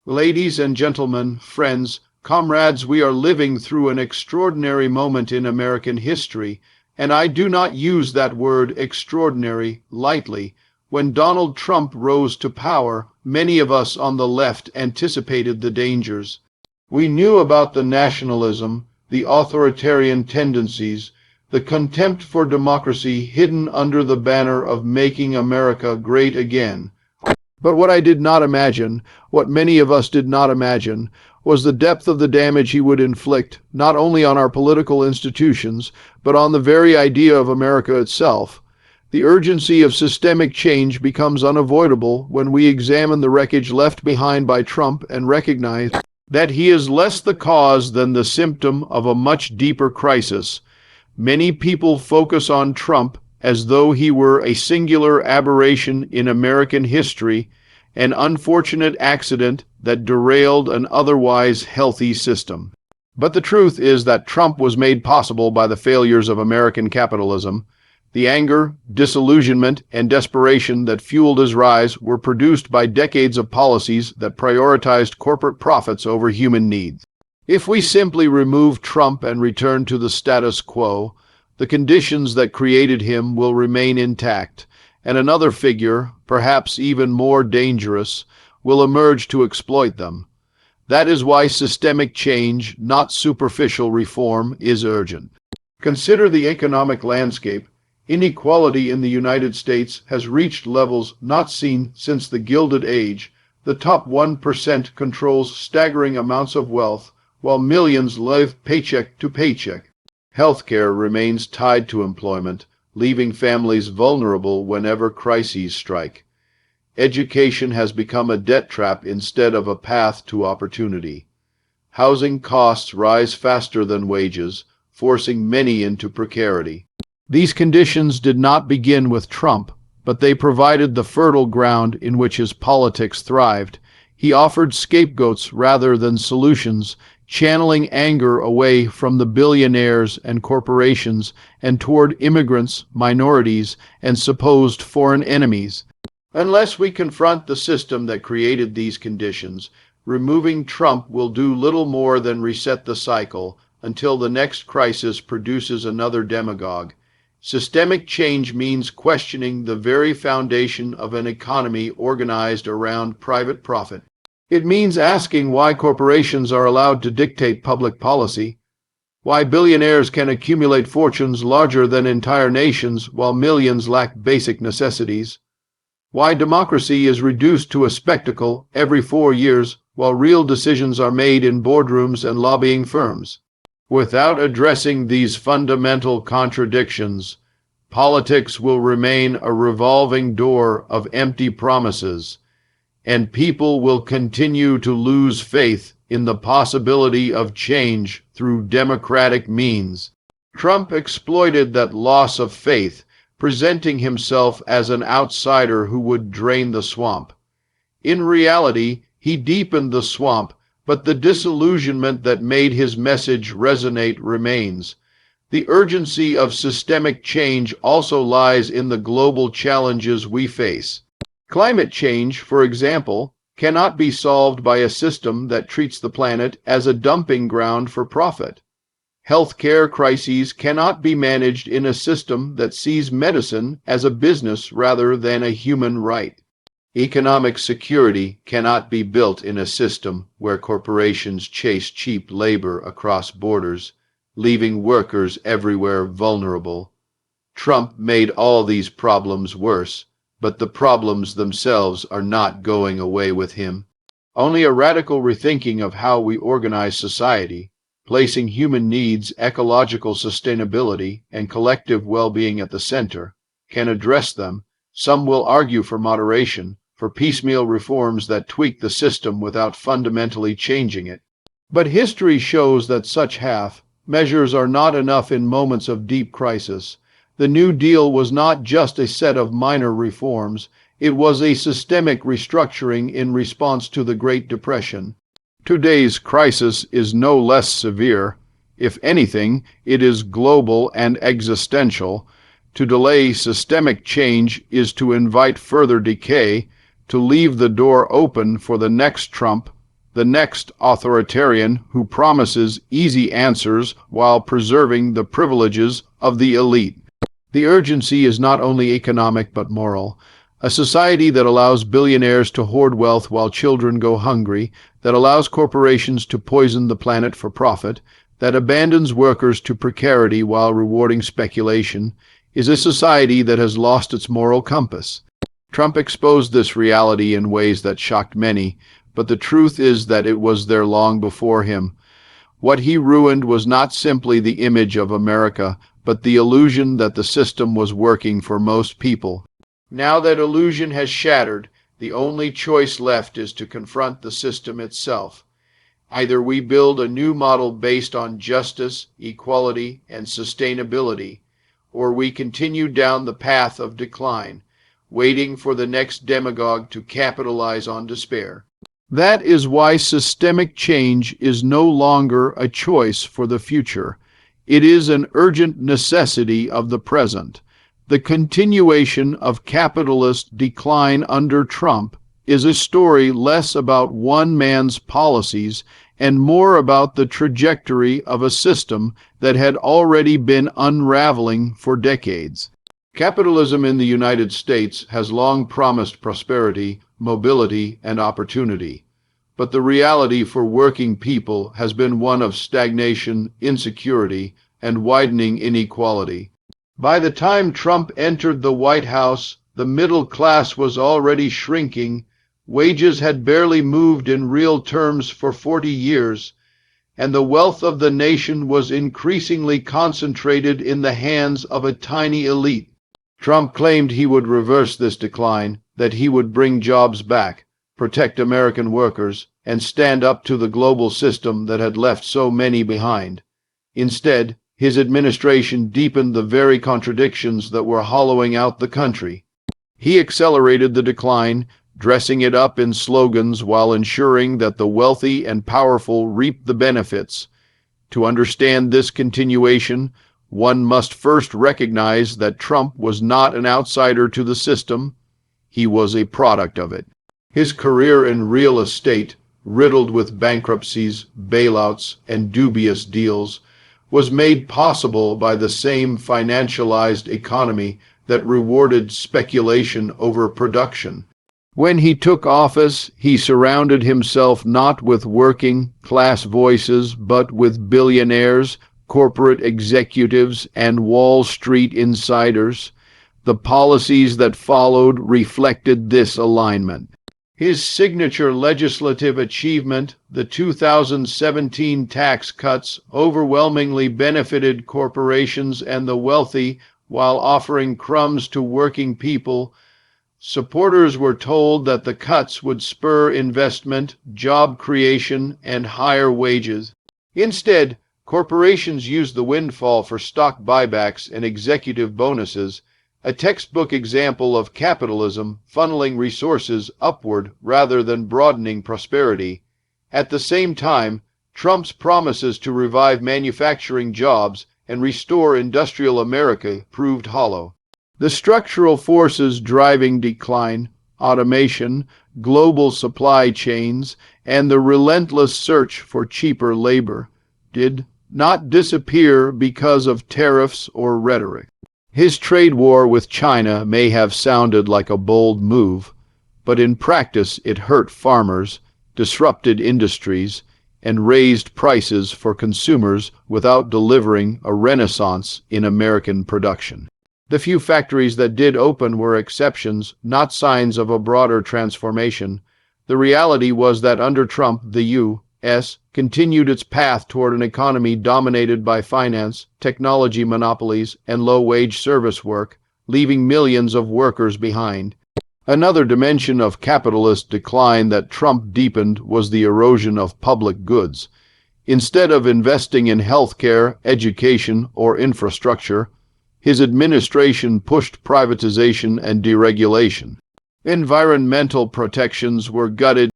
Ladies and gentlemen, friends, comrades, we are living through an extraordinary moment in American history, and I do not use that word extraordinary lightly. When Donald Trump rose to power, many of us on the left anticipated the dangers. We knew about the nationalism, the authoritarian tendencies, the contempt for democracy hidden under the banner of making America great again. But what I did not imagine, what many of us did not imagine, was the depth of the damage he would inflict, not only on our political institutions, but on the very idea of America itself. The urgency of systemic change becomes unavoidable when we examine the wreckage left behind by Trump and recognize that he is less the cause than the symptom of a much deeper crisis. Many people focus on Trump as though he were a singular aberration in American history, an unfortunate accident that derailed an otherwise healthy system. But the truth is that Trump was made possible by the failures of American capitalism. The anger, disillusionment, and desperation that fueled his rise were produced by decades of policies that prioritized corporate profits over human needs. If we simply remove Trump and return to the status quo, the conditions that created him will remain intact, and another figure, perhaps even more dangerous, will emerge to exploit them. That is why systemic change, not superficial reform, is urgent. Consider the economic landscape. Inequality in the United States has reached levels not seen since the Gilded Age. The top 1% controls staggering amounts of wealth, while millions live paycheck to paycheck. Healthcare remains tied to employment, leaving families vulnerable whenever crises strike. Education has become a debt trap instead of a path to opportunity. Housing costs rise faster than wages, forcing many into precarity. These conditions did not begin with Trump, but they provided the fertile ground in which his politics thrived. He offered scapegoats rather than solutions, channeling anger away from the billionaires and corporations and toward immigrants, minorities, and supposed foreign enemies. Unless we confront the system that created these conditions, removing Trump will do little more than reset the cycle until the next crisis produces another demagogue. Systemic change means questioning the very foundation of an economy organized around private profit. It means asking why corporations are allowed to dictate public policy, why billionaires can accumulate fortunes larger than entire nations while millions lack basic necessities, why democracy is reduced to a spectacle every 4 years while real decisions are made in boardrooms and lobbying firms. Without addressing these fundamental contradictions, politics will remain a revolving door of empty promises, and people will continue to lose faith in the possibility of change through democratic means. Trump exploited that loss of faith, presenting himself as an outsider who would drain the swamp. In reality, he deepened the swamp, but the disillusionment that made his message resonate remains. The urgency of systemic change also lies in the global challenges we face. Climate change, for example, cannot be solved by a system that treats the planet as a dumping ground for profit. Healthcare crises cannot be managed in a system that sees medicine as a business rather than a human right. Economic security cannot be built in a system where corporations chase cheap labor across borders, leaving workers everywhere vulnerable. Trump made all these problems worse, but the problems themselves are not going away with him. Only a radical rethinking of how we organize society, placing human needs, ecological sustainability, and collective well-being at the center, can address them. Some will argue for moderation, for piecemeal reforms that tweak the system without fundamentally changing it. But history shows that such half measures are not enough in moments of deep crisis. The New Deal was not just a set of minor reforms, it was a systemic restructuring in response to the Great Depression. Today's crisis is no less severe. If anything, it is global and existential. To delay systemic change is to invite further decay, to leave the door open for the next Trump, the next authoritarian who promises easy answers while preserving the privileges of the elite. The urgency is not only economic but moral. A society that allows billionaires to hoard wealth while children go hungry, that allows corporations to poison the planet for profit, that abandons workers to precarity while rewarding speculation, is a society that has lost its moral compass. Trump exposed this reality in ways that shocked many, but the truth is that it was there long before him. What he ruined was not simply the image of America, but the illusion that the system was working for most people. Now that illusion has shattered, the only choice left is to confront the system itself. Either we build a new model based on justice, equality, and sustainability, or we continue down the path of decline, waiting for the next demagogue to capitalize on despair. That is why systemic change is no longer a choice for the future. It is an urgent necessity of the present. The continuation of capitalist decline under Trump is a story less about one man's policies and more about the trajectory of a system that had already been unraveling for decades. Capitalism in the United States has long promised prosperity, mobility, and opportunity. But the reality for working people has been one of stagnation, insecurity, and widening inequality. By the time Trump entered the White House, the middle class was already shrinking, wages had barely moved in real terms for 40 years, and the wealth of the nation was increasingly concentrated in the hands of a tiny elite. Trump claimed he would reverse this decline, that he would bring jobs back, protect American workers, and stand up to the global system that had left so many behind. Instead, his administration deepened the very contradictions that were hollowing out the country. He accelerated the decline, dressing it up in slogans while ensuring that the wealthy and powerful reap the benefits. To understand this continuation, one must first recognize that Trump was not an outsider to the system. He was a product of it. His career in real estate, riddled with bankruptcies, bailouts, and dubious deals, was made possible by the same financialized economy that rewarded speculation over production. When he took office, he surrounded himself not with working class voices, but with billionaires, corporate executives, and Wall Street insiders. The policies that followed reflected this alignment. His signature legislative achievement, the 2017 tax cuts, overwhelmingly benefited corporations and the wealthy while offering crumbs to working people. Supporters were told that the cuts would spur investment, job creation, and higher wages. Instead, corporations used the windfall for stock buybacks and executive bonuses, a textbook example of capitalism funneling resources upward rather than broadening prosperity. At the same time, Trump's promises to revive manufacturing jobs and restore industrial America proved hollow. The structural forces driving decline, automation, global supply chains, and the relentless search for cheaper labor, did not disappear because of tariffs or rhetoric. His trade war with China may have sounded like a bold move, but in practice it hurt farmers, disrupted industries, and raised prices for consumers without delivering a renaissance in American production. The few factories that did open were exceptions, not signs of a broader transformation. The reality was that under Trump, the U.S. continued its path toward an economy dominated by finance, technology monopolies, and low-wage service work, leaving millions of workers behind. Another dimension of capitalist decline that Trump deepened was the erosion of public goods. Instead of investing in healthcare, education, or infrastructure, his administration pushed privatization and deregulation. Environmental protections were gutted